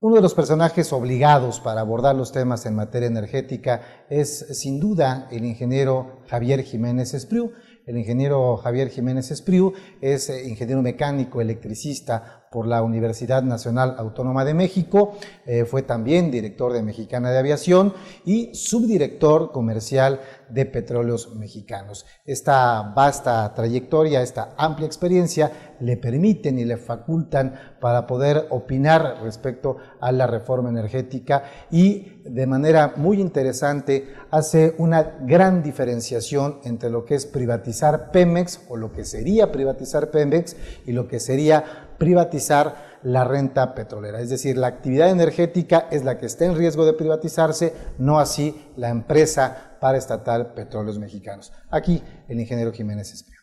Uno de los personajes obligados para abordar los temas en materia energética es, sin duda, el ingeniero Javier Jiménez Espriu. El ingeniero Javier Jiménez Espriu es ingeniero mecánico electricista por la Universidad Nacional Autónoma de México, fue también director de Mexicana de Aviación y subdirector comercial de Petróleos Mexicanos. Esta vasta trayectoria, esta amplia experiencia le permiten y le facultan para poder opinar respecto a la reforma energética y de manera muy interesante hace una gran diferenciación entre lo que es privatizar Pemex o lo que sería privatizar Pemex y lo que sería privatizar la renta petrolera. Es decir, la actividad energética es la que está en riesgo de privatizarse, no así la empresa paraestatal Petróleos Mexicanos. Aquí el ingeniero Jiménez Espriu.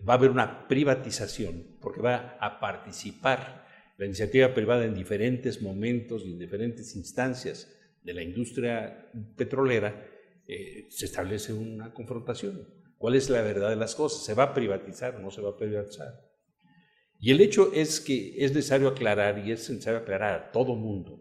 Va a haber una privatización porque va a participar la iniciativa privada en diferentes momentos y en diferentes instancias de la industria petrolera. Se establece una confrontación. ¿Cuál es la verdad de las cosas? ¿Se va a privatizar o no se va a privatizar? Y el hecho es que es necesario aclarar, y es necesario aclarar a todo mundo,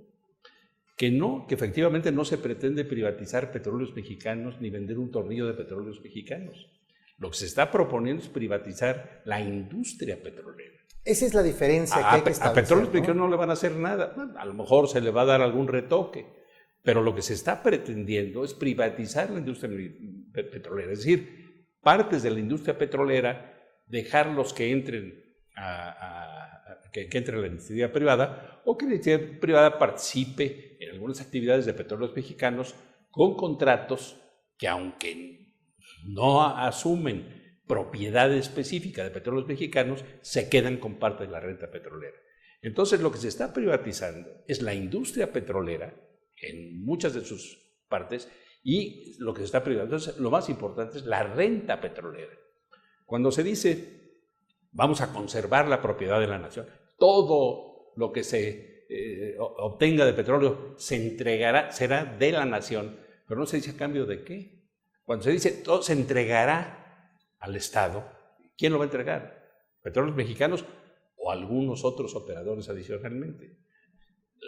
que efectivamente no se pretende privatizar Petróleos Mexicanos ni vender un tornillo de Petróleos Mexicanos. Lo que se está proponiendo es privatizar la industria petrolera. Esa es la diferencia que hay que establecer. A Petróleos Mexicanos no le van a hacer nada. Bueno, a lo mejor se le va a dar algún retoque, pero lo que se está pretendiendo es privatizar la industria petrolera. Es decir, partes de la industria petrolera, dejarlos que entren que entre la iniciativa privada o que la iniciativa privada participe en algunas actividades de Petróleos Mexicanos con contratos que, aunque no asumen propiedad específica de Petróleos Mexicanos, se quedan con parte de la renta petrolera. Entonces, lo que se está privatizando es la industria petrolera en muchas de sus partes y lo que se está privatizando, entonces, lo más importante es la renta petrolera. Cuando se dice vamos a conservar la propiedad de la nación, todo lo que se obtenga de petróleo se entregará, será de la nación, pero no se dice a cambio de qué. Cuando se dice todo se entregará al Estado, ¿quién lo va a entregar? ¿Petróleos Mexicanos o algunos otros operadores adicionalmente?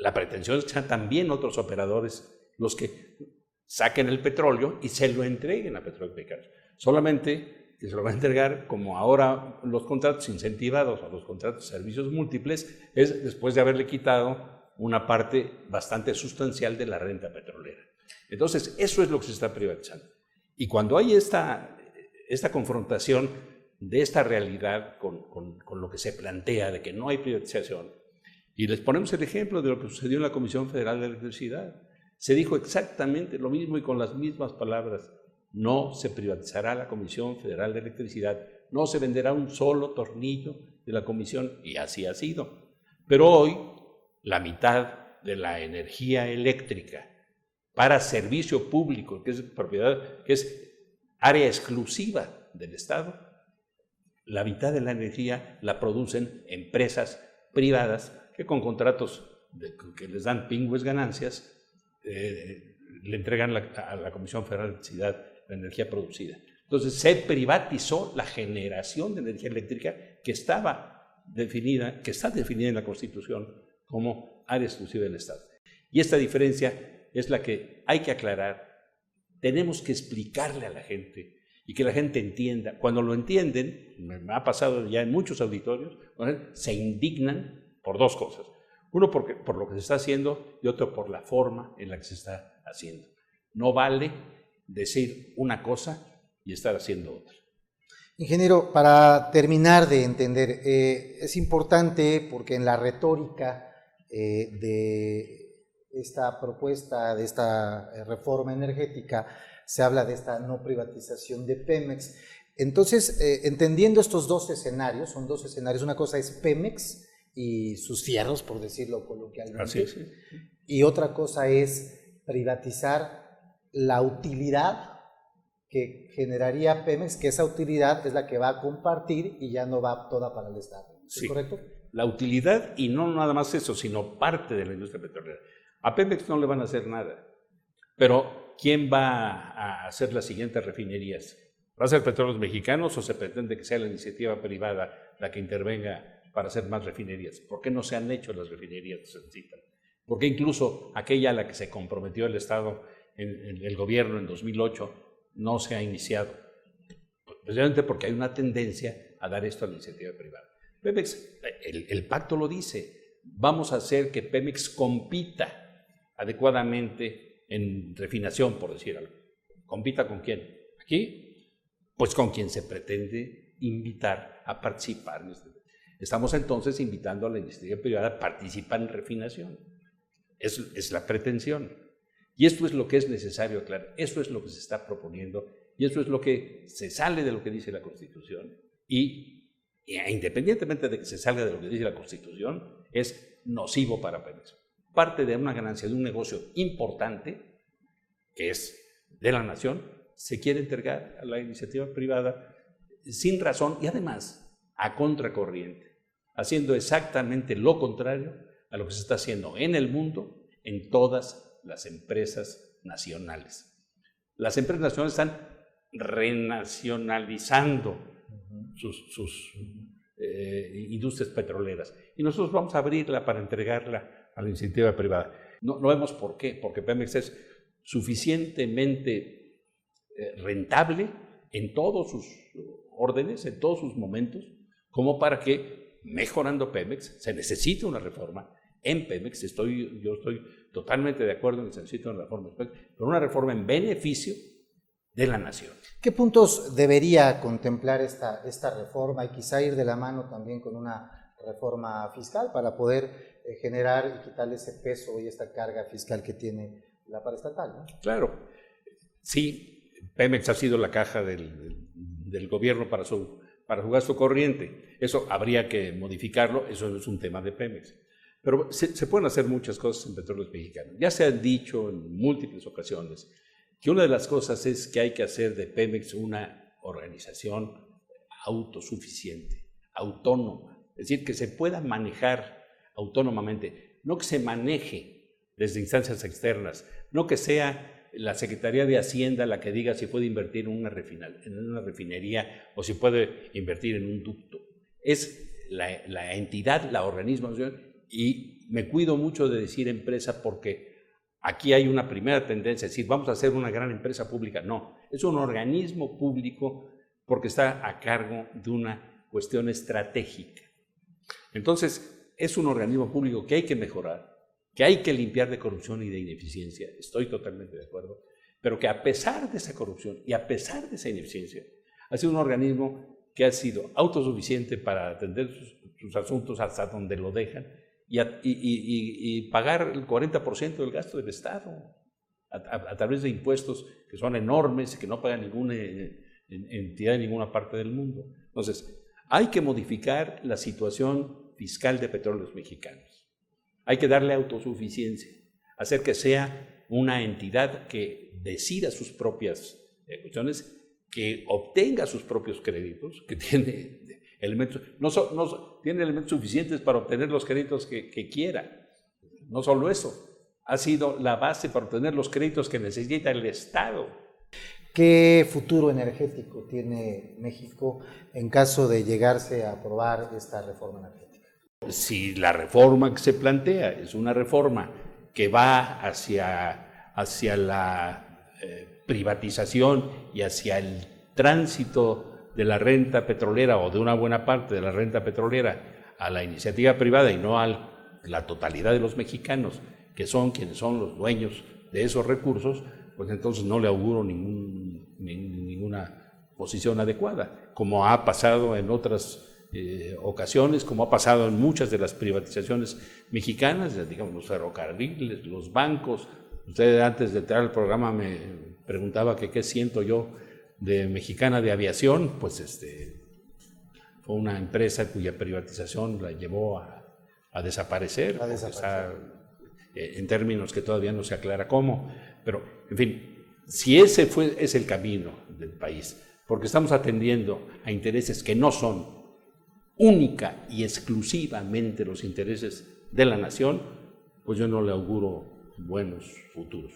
La pretensión es que sean también otros operadores los que saquen el petróleo y se lo entreguen a Petróleos Mexicanos. Solamente que se lo va a entregar, como ahora los contratos incentivados o los contratos de servicios múltiples, es después de haberle quitado una parte bastante sustancial de la renta petrolera. Entonces, eso es lo que se está privatizando. Y cuando hay esta confrontación de esta realidad con lo que se plantea de que no hay privatización, y les ponemos el ejemplo de lo que sucedió en la Comisión Federal de Electricidad, se dijo exactamente lo mismo y con las mismas palabras. No se privatizará la Comisión Federal de Electricidad, no se venderá un solo tornillo de la comisión, y así ha sido. Pero hoy, la mitad de la energía eléctrica para servicio público, que es propiedad, que es área exclusiva del Estado, la mitad de la energía la producen empresas privadas que con contratos que les dan pingües ganancias, le entregan a la Comisión Federal de Electricidad la energía producida. Entonces se privatizó la generación de energía eléctrica que está definida en la Constitución como área exclusiva del Estado. Y esta diferencia es la que hay que aclarar. Tenemos que explicarle a la gente y que la gente entienda. Cuando lo entienden, me ha pasado ya en muchos auditorios, se indignan por dos cosas. Uno por lo que se está haciendo y otro por la forma en la que se está haciendo. No vale decir una cosa y estar haciendo otra. Ingeniero, para terminar de entender, es importante porque en la retórica de esta propuesta, de esta reforma energética, se habla de esta no privatización de Pemex. Entonces, entendiendo estos dos escenarios, son dos escenarios, una cosa es Pemex y sus fierros, por decirlo coloquialmente, así es, sí. Y otra cosa es privatizar la utilidad que generaría Pemex, que esa utilidad es la que va a compartir y ya no va toda para el Estado. ¿Es sí, correcto? La utilidad, y no nada más eso, sino parte de la industria petrolera. A Pemex no le van a hacer nada, pero ¿quién va a hacer las siguientes refinerías? ¿Va a ser Petróleos Mexicanos o se pretende que sea la iniciativa privada la que intervenga para hacer más refinerías? ¿Por qué no se han hecho las refinerías que se necesitan? ¿Por qué incluso aquella a la que se comprometió el Estado en el gobierno en 2008 no se ha iniciado? Precisamente porque hay una tendencia a dar esto a la iniciativa privada. Pemex, el pacto lo dice, vamos a hacer que Pemex compita adecuadamente en refinación, por decir algo. ¿Compita con quién? Aquí, pues con quien se pretende invitar a participar. Estamos entonces invitando a la iniciativa privada a participar en refinación. Es la pretensión. Y esto es lo que es necesario aclarar. Eso es lo que se está proponiendo y eso es lo que se sale de lo que dice la Constitución. Y independientemente de que se salga de lo que dice la Constitución, es nocivo para Pemex. Parte de una ganancia de un negocio importante, que es de la nación, se quiere entregar a la iniciativa privada sin razón y además a contracorriente, haciendo exactamente lo contrario a lo que se está haciendo en el mundo, en todas las empresas nacionales. Las empresas nacionales están renacionalizando sus industrias petroleras y nosotros vamos a abrirla para entregarla a la iniciativa privada. No vemos por qué, porque Pemex es suficientemente rentable en todos sus órdenes, en todos sus momentos, como para que, mejorando Pemex, se necesite una reforma en Pemex. Yo estoy totalmente de acuerdo en que se necesita una reforma en Pemex, pero una reforma en beneficio de la nación. ¿Qué puntos debería contemplar esta reforma y quizá ir de la mano también con una reforma fiscal para poder generar y quitarle ese peso y esta carga fiscal que tiene la paraestatal, ¿no? Claro, sí, Pemex ha sido la caja del gobierno para su gasto corriente. Eso habría que modificarlo, eso no es un tema de Pemex. Pero se pueden hacer muchas cosas en Petróleos Mexicanos. Ya se ha dicho en múltiples ocasiones que una de las cosas es que hay que hacer de Pemex una organización autosuficiente, autónoma, es decir, que se pueda manejar autónomamente, no que se maneje desde instancias externas, no que sea la Secretaría de Hacienda la que diga si puede invertir en una refinería o si puede invertir en un ducto. Es la entidad, la organismo, y me cuido mucho de decir empresa porque aquí hay una primera tendencia, es decir, vamos a hacer una gran empresa pública. No, es un organismo público porque está a cargo de una cuestión estratégica. Entonces, es un organismo público que hay que mejorar, que hay que limpiar de corrupción y de ineficiencia, estoy totalmente de acuerdo, pero que a pesar de esa corrupción y a pesar de esa ineficiencia, ha sido un organismo que ha sido autosuficiente para atender sus asuntos hasta donde lo dejan y pagar el 40% del gasto del Estado a través de impuestos que son enormes y que no paga ninguna entidad en ninguna parte del mundo. Entonces, hay que modificar la situación fiscal de Petróleos Mexicanos. Hay que darle autosuficiencia, hacer que sea una entidad que decida sus propias cuestiones, que obtenga sus propios créditos, que tiene elementos, tiene elementos suficientes para obtener los créditos que quiera. No solo eso, ha sido la base para obtener los créditos que necesita el Estado. ¿Qué futuro energético tiene México en caso de llegarse a aprobar esta reforma energética? Si la reforma que se plantea es una reforma que va hacia la privatización y hacia el tránsito de la renta petrolera o de una buena parte de la renta petrolera a la iniciativa privada y no a la totalidad de los mexicanos, que son quienes son los dueños de esos recursos, pues entonces no le auguro ninguna posición adecuada, como ha pasado en otras ocasiones, como ha pasado en muchas de las privatizaciones mexicanas, digamos los ferrocarriles, los bancos. Usted antes de entrar al programa me preguntaba que qué siento yo de Mexicana de Aviación, pues fue una empresa cuya privatización la llevó a desaparecer, en términos que todavía no se aclara cómo, pero en fin, si ese es el camino del país, porque estamos atendiendo a intereses que no son única y exclusivamente los intereses de la nación, pues yo no le auguro buenos futuros.